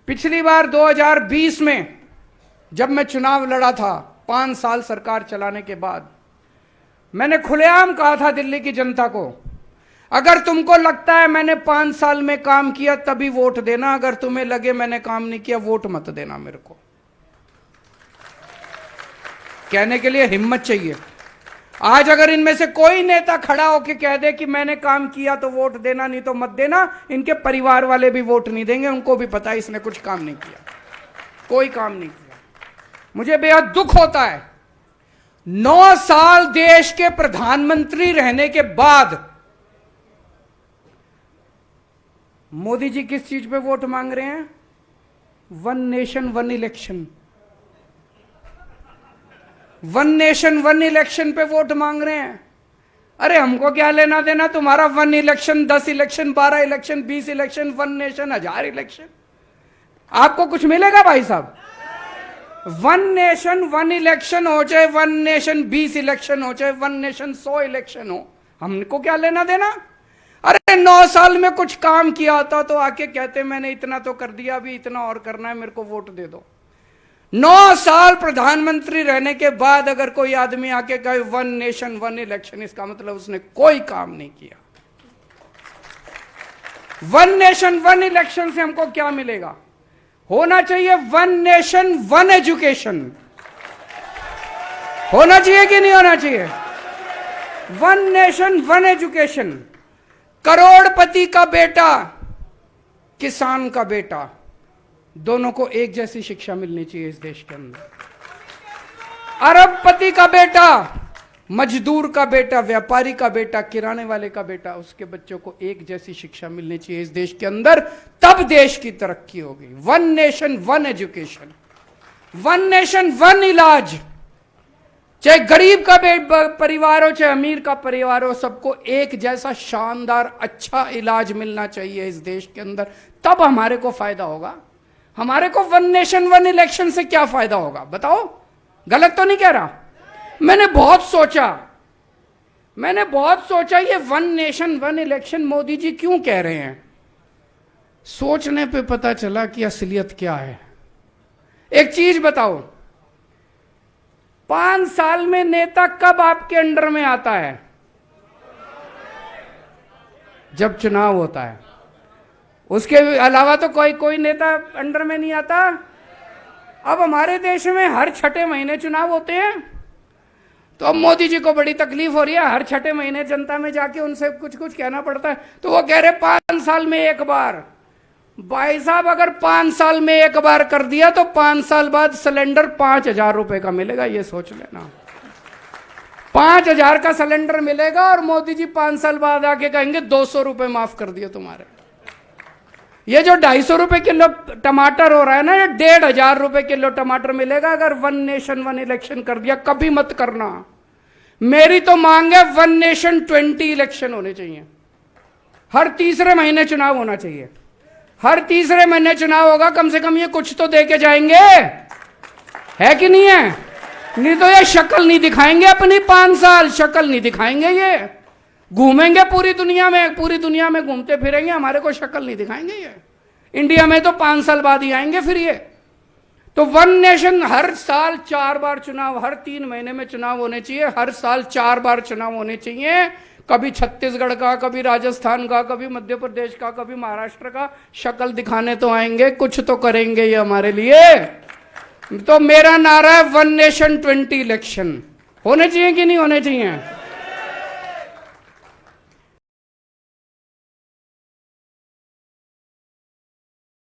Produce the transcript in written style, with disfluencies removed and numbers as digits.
पिछली बार 2020 में जब मैं चुनाव लड़ा था 5 साल सरकार चलाने के बाद, मैंने खुलेआम कहा था दिल्ली की जनता को, अगर तुमको लगता है मैंने 5 साल में काम किया तभी वोट देना, अगर तुम्हें लगे मैंने काम नहीं किया वोट मत देना। मेरे को कहने के लिए हिम्मत चाहिए। आज अगर इनमें से कोई नेता खड़ा होकर कह दे कि मैंने काम किया तो वोट देना, नहीं तो मत देना, इनके परिवार वाले भी वोट नहीं देंगे। उनको भी पता है इसने कुछ काम नहीं किया, कोई काम नहीं किया। मुझे बेहद दुख होता है, 9 साल देश के प्रधानमंत्री रहने के बाद मोदी जी किस चीज पे वोट मांग रहे हैं? 1 नेशन 1 इलेक्शन। 1 नेशन 1 इलेक्शन पे वोट मांग रहे हैं। अरे हमको क्या लेना देना तुम्हारा 1 election, 10 election, 12 election, 20 election, 1 nation, 1000 election. आपको कुछ मिलेगा भाई साहब? 1 नेशन 1 इलेक्शन हो, चाहे 1 नेशन 20 इलेक्शन हो, चाहे 1 नेशन 100 इलेक्शन हो, हमको क्या लेना देना? अरे 9 साल में कुछ काम किया होता तो आके कहते मैंने इतना तो कर दिया, अभी इतना और करना है, मेरे को वोट दे दो। 9 साल प्रधानमंत्री रहने के बाद अगर कोई आदमी आके कहे 1 नेशन 1 इलेक्शन, इसका मतलब उसने कोई काम नहीं किया। 1 नेशन 1 इलेक्शन से हमको क्या मिलेगा? होना चाहिए 1 नेशन 1 एजुकेशन। होना चाहिए कि नहीं होना चाहिए? 1 नेशन 1 एजुकेशन। करोड़पति का बेटा, किसान का बेटा, दोनों को एक जैसी शिक्षा मिलनी चाहिए इस देश के अंदर। अरबपति का बेटा, मजदूर का बेटा, व्यापारी का बेटा, किराने वाले का बेटा, उसके बच्चों को एक जैसी शिक्षा मिलनी चाहिए इस देश के अंदर, तब देश की तरक्की होगी। 1 नेशन 1 एजुकेशन, 1 नेशन 1 इलाज। चाहे गरीब का परिवार हो, चाहे अमीर का परिवार हो, सबको एक जैसा शानदार अच्छा इलाज मिलना चाहिए इस देश के अंदर, तब हमारे को फायदा होगा। हमारे को 1 नेशन 1 इलेक्शन से क्या फायदा होगा बताओ? गलत तो नहीं कह रहा? मैंने बहुत सोचा ये 1 नेशन 1 इलेक्शन मोदी जी क्यों कह रहे हैं। सोचने पे पता चला कि असलियत क्या है। एक चीज बताओ, 5 साल में नेता कब आपके अंडर में आता है? जब चुनाव होता है। उसके अलावा तो कोई नेता अंडर में नहीं आता। अब हमारे देश में हर 6ठे महीने चुनाव होते हैं, तो अब मोदी जी को बड़ी तकलीफ हो रही है। हर 6ठे महीने जनता में जाके उनसे कुछ कहना पड़ता है, तो वो कह रहे 5 साल में एक बार। भाई साहब, अगर 5 साल में एक बार कर दिया तो 5 साल बाद सिलेंडर 5,000 रुपए का मिलेगा, ये सोच लेना। 5,000 का सिलेंडर मिलेगा और मोदी जी 5 साल बाद आके कहेंगे 200 रुपए माफ कर दिए तुम्हारे। ये जो 250 रुपए किलो टमाटर हो रहा है ना, ये 1,500 रुपए किलो टमाटर मिलेगा अगर 1 नेशन 1 इलेक्शन कर दिया। कभी मत करना। मेरी तो मांग है 1 नेशन 20 इलेक्शन होने चाहिए। हर तीसरे महीने चुनाव होना चाहिए। हर तीसरे महीने चुनाव होगा, कम से कम ये कुछ तो दे के जाएंगे, है कि नहीं है? नहीं तो ये शक्ल नहीं दिखाएंगे अपनी। 5 साल शक्ल नहीं दिखाएंगे। ये घूमेंगे पूरी दुनिया में घूमते फिरेंगे, हमारे को शक्ल नहीं दिखाएंगे। ये इंडिया में तो 5 साल बाद ही आएंगे फिर ये। तो 1 नेशन, हर साल 4 बार चुनाव, हर 3 महीने में चुनाव होने चाहिए। हर साल 4 बार चुनाव होने चाहिए। कभी छत्तीसगढ़ का, कभी राजस्थान का, कभी मध्य प्रदेश का, कभी महाराष्ट्र का। शक्ल दिखाने तो आएंगे, कुछ तो करेंगे ये हमारे लिए। तो मेरा नारा है 1 नेशन 20 इलेक्शन। होने चाहिए कि नहीं होने चाहिए?